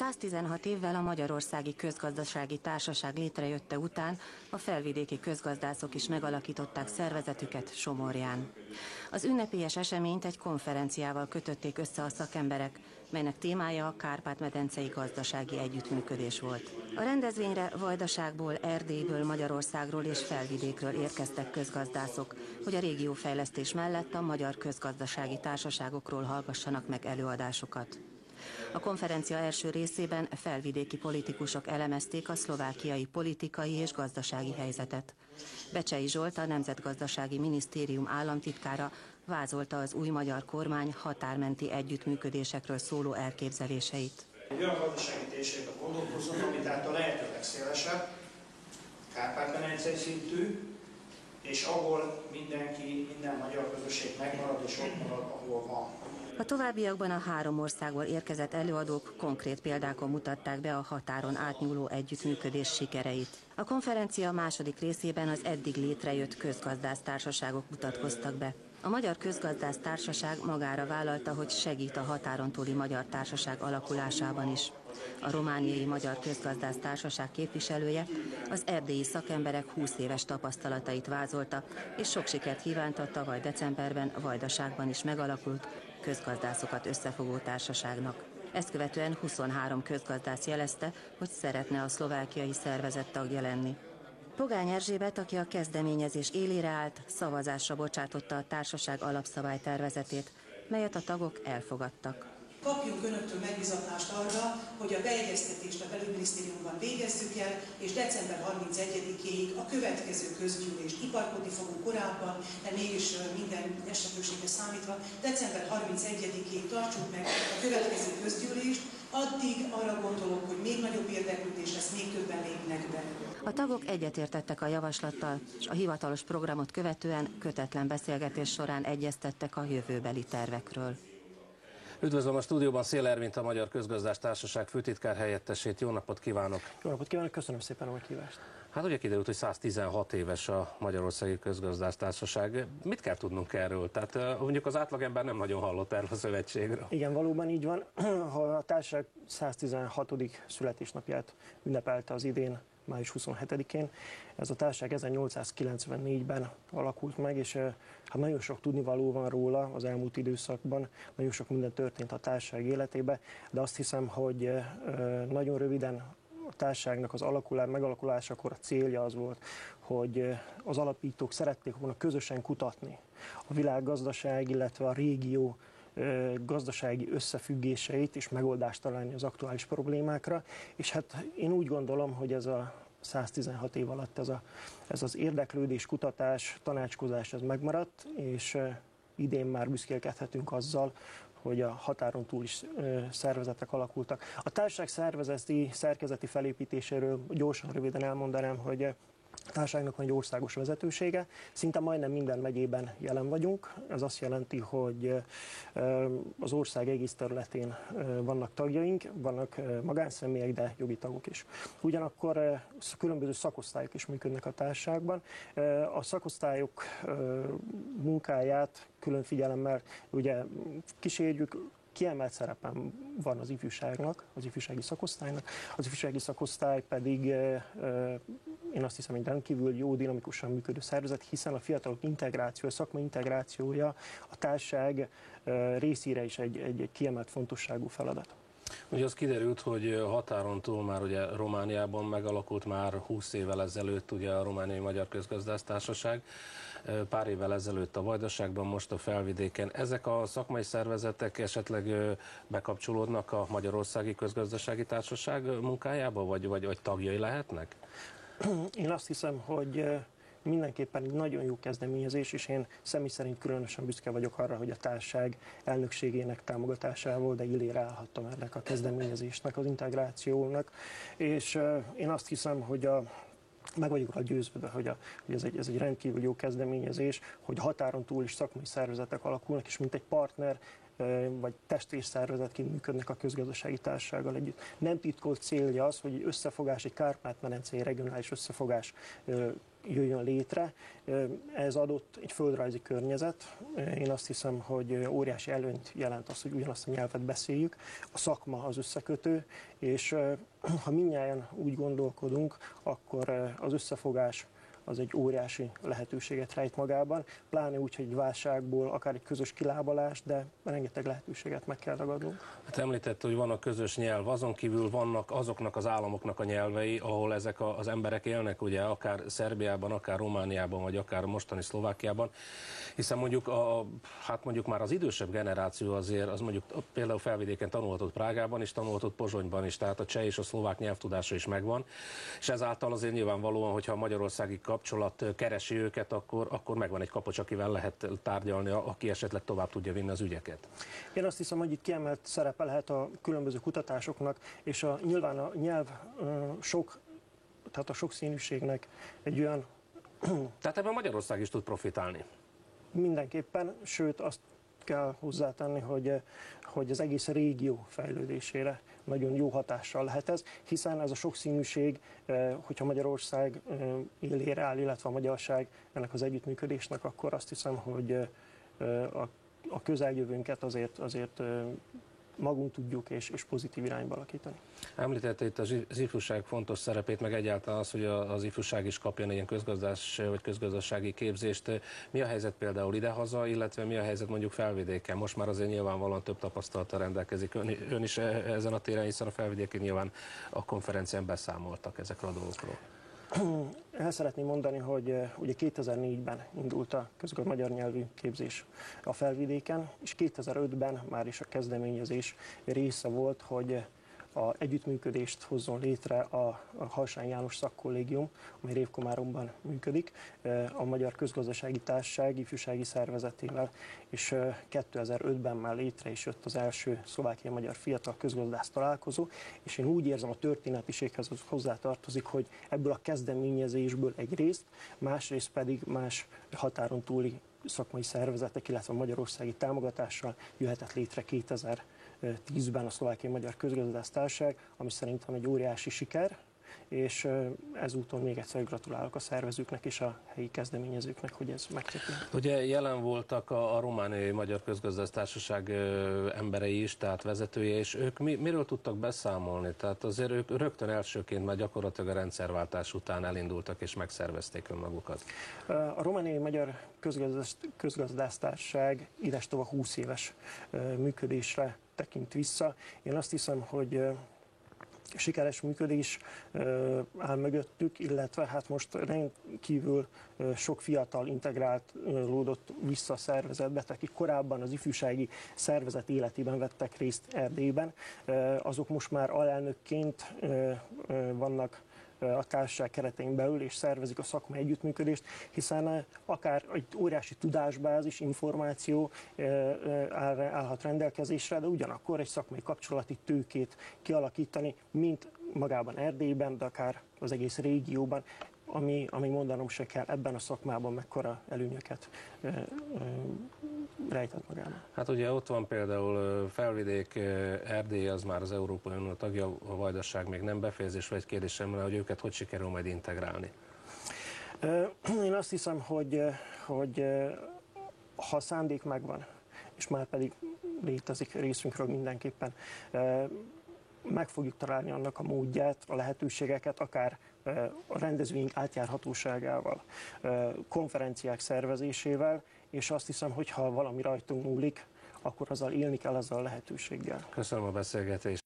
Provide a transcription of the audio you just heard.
116 évvel a Magyarországi Közgazdasági Társaság létrejötte után a felvidéki közgazdászok is megalakították szervezetüket Somorján. Az ünnepélyes eseményt egy konferenciával kötötték össze a szakemberek, melynek témája a Kárpát-medencei gazdasági együttműködés volt. A rendezvényre Vajdaságból, Erdélyből, Magyarországról és Felvidékről érkeztek közgazdászok, hogy a régiófejlesztés mellett a magyar közgazdasági társaságokról hallgassanak meg előadásokat. A konferencia első részében felvidéki politikusok elemezték a szlovákiai politikai és gazdasági helyzetet. Becsei Zsolt, a Nemzetgazdasági Minisztérium államtitkára vázolta az új magyar kormány határmenti együttműködésekről szóló elképzeléseit. Egy olyan gazdasági térségben gondolkozzon, ami tehát a lehető legszélesebb, Kárpát-medencei szintű, és ahol minden magyar közösség megmarad és ott marad, ahol van. A továbbiakban a 3 országból érkezett előadók konkrét példákon mutatták be a határon átnyúló együttműködés sikereit. A konferencia második részében az eddig létrejött közgazdásztársaságok mutatkoztak be. A Magyar Közgazdász Társaság magára vállalta, hogy segít a határon túli magyar társaság alakulásában is. A romániai Magyar Közgazdász Társaság képviselője az erdélyi szakemberek 20 éves tapasztalatait vázolta, és sok sikert kívánt a tavaly decemberben Vajdaságban is megalakult közgazdászokat összefogó társaságnak. Ezt követően 23 közgazdász jelezte, hogy szeretne a szlovákiai szervezet tagja lenni. Pogány Erzsébet, aki a kezdeményezés élére állt, szavazásra bocsátotta a társaság alapszabálytervezetét, melyet a tagok elfogadtak. Kapjunk önöktől megbízatást arra, hogy a beegyeztetést a belügyminisztériumban végezzük el, és december 31-éig a következő közgyűlést, iparkodni fogunk korábban, de mégis minden esetőségre számítva, december 31-ig tartsuk meg a következő közgyűlést, addig arra gondolok, hogy még nagyobb érdeklődés lesz, még többen lépnek be. A tagok egyetértettek a javaslattal, és a hivatalos programot követően kötetlen beszélgetés során egyeztettek a jövőbeli tervekről. Üdvözlöm a stúdióban Szél Ervint, a Magyar Közgazdász Társaság főtitkár helyettesét. Jó napot kívánok! Jó napot kívánok, köszönöm szépen a meghívást! Hát ugye kiderült, hogy 116 éves a Magyarországi Közgazdász Társaság. Mit kell tudnunk erről? Tehát mondjuk az átlagember nem nagyon hallott erről a szövetségről. Igen, valóban így van. A társaság 116. születésnapját ünnepelte az idén, május 27-én. Ez a társaság 1894-ben alakult meg, és hát nagyon sok tudnivaló van róla az elmúlt időszakban, nagyon sok minden történt a társaság életében, de azt hiszem, hogy nagyon röviden a társaságnak az megalakulásakor a célja az volt, hogy az alapítók szerették volna közösen kutatni a világgazdaság, illetve a régió gazdasági összefüggéseit és megoldást találni az aktuális problémákra, és hát én úgy gondolom, hogy ez a 116 év alatt ez az érdeklődés, kutatás, tanácskozás ez megmaradt, és idén már büszkélkedhetünk azzal, hogy a határon túl is szervezetek alakultak. A társaság szerkezeti felépítéséről gyorsan, röviden elmondanám, hogy a társaságnak van egy országos vezetősége, szinte majdnem minden megyében jelen vagyunk. Ez azt jelenti, hogy az ország egész területén vannak tagjaink, vannak magánszemélyek, de jogi tagok is. Ugyanakkor különböző szakosztályok is működnek a társaságban. A szakosztályok munkáját külön figyelemmel ugye kísérjük. Kiemelt szerepen van az ifjúságnak, az ifjúsági szakosztálynak. Az ifjúsági szakosztály pedig én azt hiszem, hogy rendkívül jó, dinamikusan működő szervezet, hiszen a fiatalok integráció, a szakmai integrációja a társaság részére is egy kiemelt fontosságú feladat. Ugye az kiderült, hogy határon túl már ugye Romániában megalakult már 20 évvel ezelőtt ugye a Romániai Magyar Közgazdász Társaság, pár évvel ezelőtt a Vajdaságban, most a Felvidéken. Ezek a szakmai szervezetek esetleg bekapcsolódnak a Magyarországi Közgazdasági Társaság munkájába, vagy tagjai lehetnek? Én azt hiszem, hogy mindenképpen egy nagyon jó kezdeményezés, és én személy szerint különösen büszke vagyok arra, hogy a társaság elnökségének támogatásával, de élére állhattam ennek a kezdeményezésnek, az integrációnak, és én azt hiszem, hogy meg vagyok rá győződve, hogy ez egy rendkívül jó kezdeményezés, hogy határon túl is szakmai szervezetek alakulnak, és mint egy partner vagy testvérszervezetként működnek a közgazdasági társasággal együtt. Nem titkolt célja az, hogy összefogás, egy Kárpát-medencei regionális összefogás jöjjön létre. Ez adott egy földrajzi környezet. Én azt hiszem, hogy óriási előnyt jelent az, hogy ugyanazt a nyelvet beszéljük. A szakma az összekötő, és ha mindnyájan úgy gondolkodunk, akkor az összefogás az egy óriási lehetőséget rejt magában, pláne úgy, hogy egy válságból, akár egy közös kilábalás, de rengeteg lehetőséget meg kell ragadnunk. Hát említette, hogy van a közös nyelv, azon kívül vannak azoknak az államoknak a nyelvei, ahol ezek az emberek élnek, ugye akár Szerbiában, akár Romániában, vagy akár mostani Szlovákiában, hiszen mondjuk, mondjuk már az idősebb generáció azért, az mondjuk például felvidéken tanulhatott Prágában is, tanulhatott Pozsonyban is, tehát a cseh és a szlovák nyelvtudása is megvan, és ezáltal azért nyilvánvalóan, hogyha a magyarországi kapcsolat keresi őket, akkor megvan egy kapocs, akivel lehet tárgyalni, aki esetleg tovább tudja vinni az ügyeket. Én azt hiszem, hogy itt kiemelt szerepe lehet a különböző kutatásoknak, és nyilván a nyelv tehát a sokszínűségnek egy olyan... Tehát ebben Magyarország is tud profitálni. Mindenképpen, sőt azt kell hozzátenni, hogy az egész régió fejlődésére nagyon jó hatással lehet ez, hiszen ez a sokszínűség, hogyha Magyarország élére áll, illetve a magyarság ennek az együttműködésnek, akkor azt hiszem, hogy a közeljövőnket azért magunk tudjuk és pozitív irányba alakítani. Említette itt az ifjúság fontos szerepét, meg egyáltalán az, hogy az ifjúság is kapjon ilyen közgazdasági képzést. Mi a helyzet például idehaza, illetve mi a helyzet mondjuk Felvidéken? Most már azért nyilvánvalóan több tapasztalattal rendelkezik ön is ezen a téren, hiszen a Felvidéken nyilván a konferencián beszámoltak ezekről a dolgokról. El szeretném mondani, hogy ugye 2004-ben indult a magyar nyelvű képzés a Felvidéken, és 2005-ben már is a kezdeményezés része volt, hogy együttműködést hozzon létre a Harsányi János Szakkollégium, amely Révkomáromban működik, a Magyar Közgazdasági Társaság ifjúsági szervezetével, és 2005-ben már létre is jött az első szlovákiai magyar fiatal közgazdász találkozó, és én úgy érzem, a történetiséghez hozzátartozik, hogy ebből a kezdeményezésből egy részt, másrészt pedig más határon túli szakmai szervezetek, illetve a magyarországi támogatással jöhetett létre 2010-ben a Szlovákiai Magyar Közgazdász Társaság, ami szerintem egy óriási siker, és ezúton még egyszer gratulálok a szervezőknek és a helyi kezdeményezőknek, hogy ez megtörtént. Ugye jelen voltak a Romániai Magyar Közgazdász Társaság emberei is, tehát vezetője, és ők miről tudtak beszámolni? Tehát azért ők rögtön elsőként már gyakorlatilag a rendszerváltás után elindultak és megszervezték önmagukat. A Romániai Magyar Közgazdász Társaság idestova 20 éves működésre tekint vissza. Én azt hiszem, hogy sikeres működés áll mögöttük, illetve hát most rendkívül sok fiatal integrálódott vissza a szervezetbe, akik korábban az ifjúsági szervezet életében vettek részt Erdélyben. Azok most már alelnökként vannak a társaság keretein belül, és szervezik a szakmai együttműködést, hiszen akár egy óriási tudásbázis, információ állhat rendelkezésre, de ugyanakkor egy szakmai kapcsolati tőkét kialakítani, mint magában Erdélyben, de akár az egész régióban, ami mondanom se kell, ebben a szakmában mekkora előnyöket rejtett magában. Hát ugye ott van például Felvidék, Erdély, az már az Európai Unió tagja, a Vajdaság még nem befejezés, vagy kérdésem rá, hogy őket hogy sikerül majd integrálni? Én azt hiszem, hogy ha a szándék megvan, és már pedig létezik részünkről mindenképpen, meg fogjuk találni annak a módját, a lehetőségeket, akár a rendezvények átjárhatóságával, konferenciák szervezésével, és azt hiszem, hogy ha valami rajtunk múlik, akkor azzal élni kell, azzal a lehetőséggel. Köszönöm a beszélgetést.